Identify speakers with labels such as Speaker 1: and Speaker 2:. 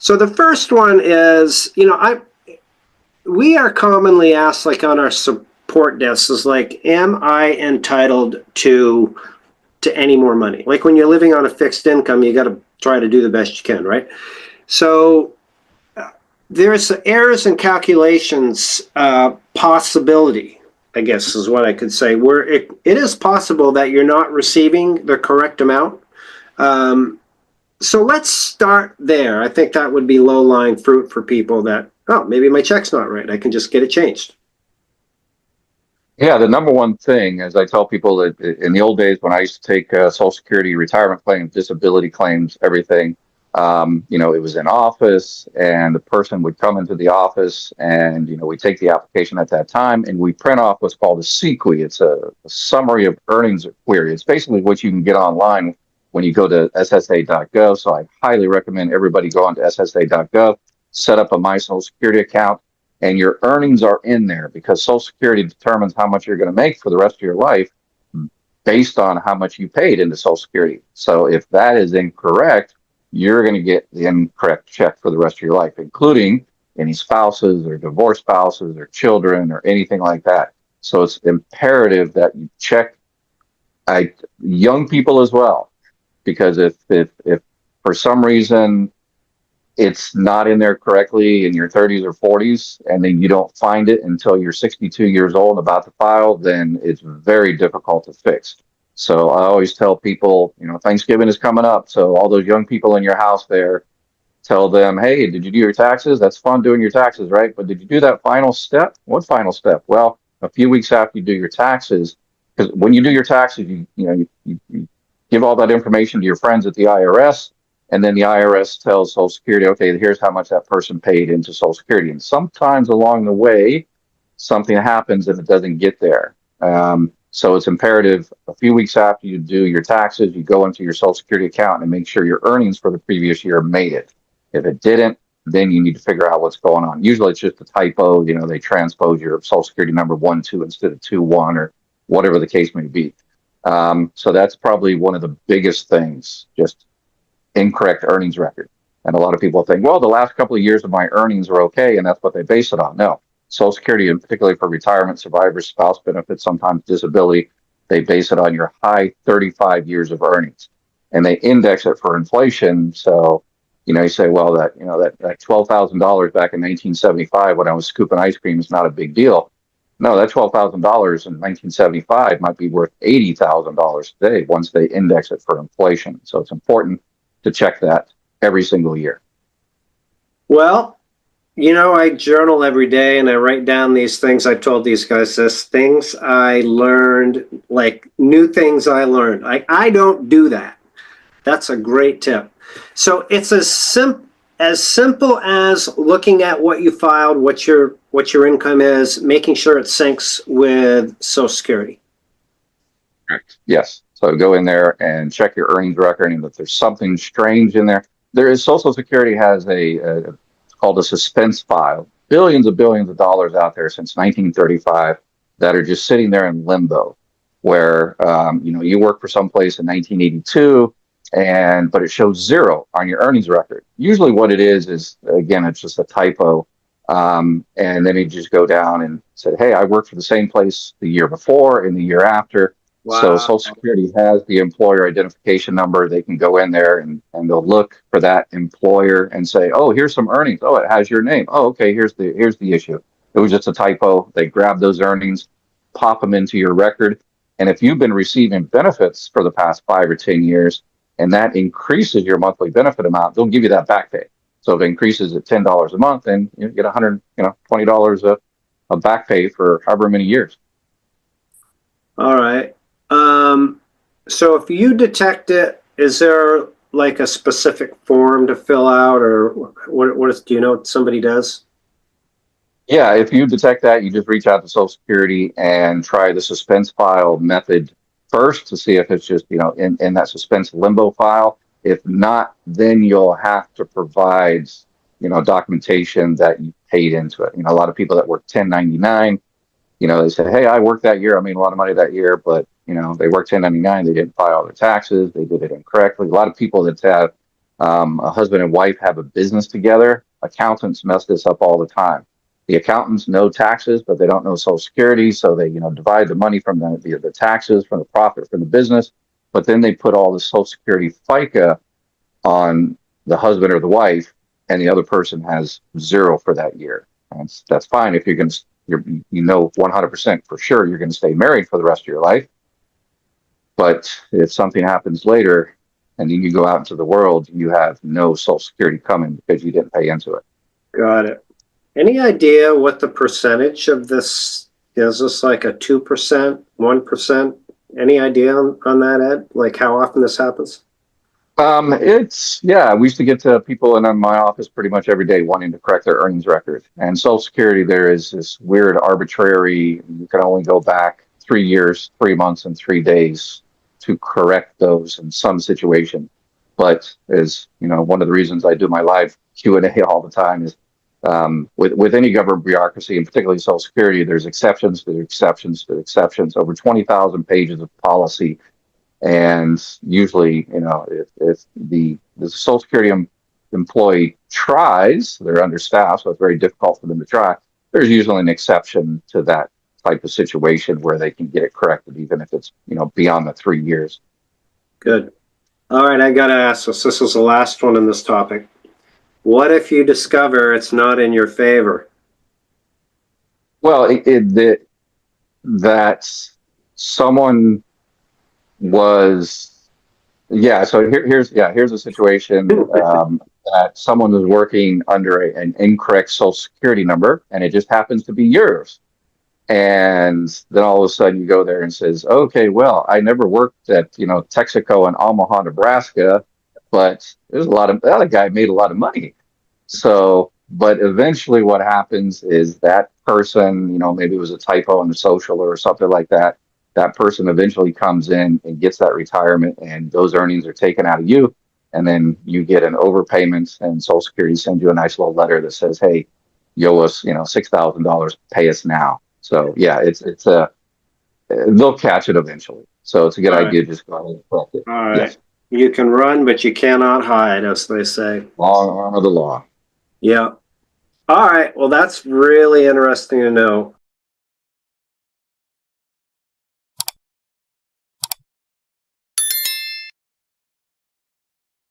Speaker 1: So the first one is, we are commonly asked, like on our support desks, is like, am I entitled to any more money? Like when you're living on a fixed income, you got to try to do the best you can, right? So there's errors in calculations possibility, I guess is what I could say, where it is possible that you're not receiving the correct amount. So let's start there. I think that would be low-lying fruit for people that, oh, maybe my check's not right. I can just get it changed.
Speaker 2: Yeah, the number one thing, as I tell people, that in the old days when I used to take Social Security, retirement claims, disability claims, everything, it was in office, and the person would come into the office, and we take the application at that time, and we print off what's called a CQUE. It's a summary of earnings query. It's basically what you can get online when you go to SSA.gov. So I highly recommend everybody go on to SSA.gov, set up a My Social Security account, and your earnings are in there, because Social Security determines how much you're going to make for the rest of your life based on how much you paid into Social Security. So if that is incorrect, you're going to get the incorrect check for the rest of your life, including any spouses or divorced spouses or children or anything like that. So it's imperative that you check young people as well, because if for some reason it's not in there correctly in your 30s or 40s, and then you don't find it until you're 62 years old about to file, then it's very difficult to fix. So I always tell people, Thanksgiving is coming up. So all those young people in your house there, tell them, hey, did you do your taxes? That's fun doing your taxes, right? But did you do that final step? What final step? Well, a few weeks after you do your taxes, because when you do your taxes, you give all that information to your friends at the IRS. And then the IRS tells Social Security, okay, here's how much that person paid into Social Security. And sometimes along the way, something happens and it doesn't get there. So it's imperative a few weeks after you do your taxes, you go into your Social Security account and make sure your earnings for the previous year made it. If it didn't, then you need to figure out what's going on. Usually it's just a typo. They transpose your Social Security number 1-2 instead of 2-1, or whatever the case may be. So that's probably one of the biggest things, just incorrect earnings record. And a lot of people think, well, the last couple of years of my earnings are okay, and that's what they base it on. No, Social Security, and particularly for retirement, survivors, spouse benefits, sometimes disability, they base it on your high 35 years of earnings, and they index it for inflation. So, you say, well, that $12,000 back in 1975 when I was scooping ice cream is not a big deal. No, that $12,000 in 1975 might be worth $80,000 today once they index it for inflation. So it's important to check that every single year.
Speaker 1: Well, I journal every day and I write down these things. I told these guys this, things I learned, like new things I learned. I don't do that. That's a great tip. So it's as simple as looking at what you filed, what your income is, making sure it syncs with Social Security.
Speaker 2: Correct. Yes. So go in there and check your earnings record, and if there's something strange in there, Social Security has it's called a suspense file. Billions of dollars out there since 1935 that are just sitting there in limbo, where you work for some place in 1982, but it shows 0 on your earnings record. Usually, what it is again, it's just a typo, and then you just go down and say, hey, I worked for the same place the year before and the year after. Wow. So Social Security has the employer identification number. They can go in there and they'll look for that employer and say, oh, here's some earnings. Oh, it has your name. Oh, okay, here's the issue. It was just a typo. They grab those earnings, pop them into your record. And if you've been receiving benefits for the past 5 or 10 years, and that increases your monthly benefit amount, they'll give you that back pay. So if it increases at $10 a month, then you get $120 of back pay for however many years.
Speaker 1: All right. So if you detect it, is there like a specific form to fill out, or do you know what somebody does?
Speaker 2: Yeah, if you detect that, you just reach out to Social Security and try the suspense file method first to see if it's just, in that suspense limbo file. If not, then you'll have to provide, documentation that you paid into it. A lot of people that work 1099, they say, hey, I worked that year. I made a lot of money that year, but, they worked 1099. They didn't file their taxes. They did it incorrectly. A lot of people that have A husband and wife have a business together. Accountants mess this up all the time. The accountants know taxes, but they don't know Social Security, so they divide the money from the taxes, from the profit from the business, but then they put all the Social Security FICA on the husband or the wife, and the other person has zero for that year. That's fine if you're 100% for sure you're going to stay married for the rest of your life. But if something happens later, and then you go out into the world, you have no Social Security coming because you didn't pay into it.
Speaker 1: Got it. Any idea what the percentage of this is? This like a 2%, 1%? Any idea on that, Ed? Like how often this happens?
Speaker 2: We used to get to people in my office pretty much every day wanting to correct their earnings record. And Social Security, there is this weird arbitrary, you can only go back 3 years, 3 months, and 3 days to correct those in some situation. But as one of the reasons I do my live Q&A all the time is with any government bureaucracy, and particularly Social Security, there's exceptions to exceptions to exceptions, over 20,000 pages of policy. And usually, if the Social Security employee tries, they're understaffed, so it's very difficult for them to try. There's usually an exception to that type of situation where they can get it corrected, even if it's beyond the 3 years.
Speaker 1: Good. All right, I gotta ask this. This is the last one in this topic. What if you discover it's not in your favor?
Speaker 2: Well, that someone was, so here's a situation that someone was working under an incorrect Social Security number, and it just happens to be yours. And then all of a sudden you go there and says, okay, well, I never worked at Texaco in Omaha, Nebraska, but there's that other guy made a lot of money. So, but eventually what happens is that person, maybe it was a typo in the social or something like that. That person eventually comes in and gets that retirement, and those earnings are taken out of you. And then you get an overpayment, and Social Security sends you a nice little letter that says, hey, you owe us, $6,000, pay us now. So yeah, they'll catch it eventually. So it's a good idea. Just go ahead and correct it.
Speaker 1: All right.
Speaker 2: Yes.
Speaker 1: You can run, but you cannot hide, as they say.
Speaker 2: Long arm of the law.
Speaker 1: Yeah. All right. Well, that's really interesting to know.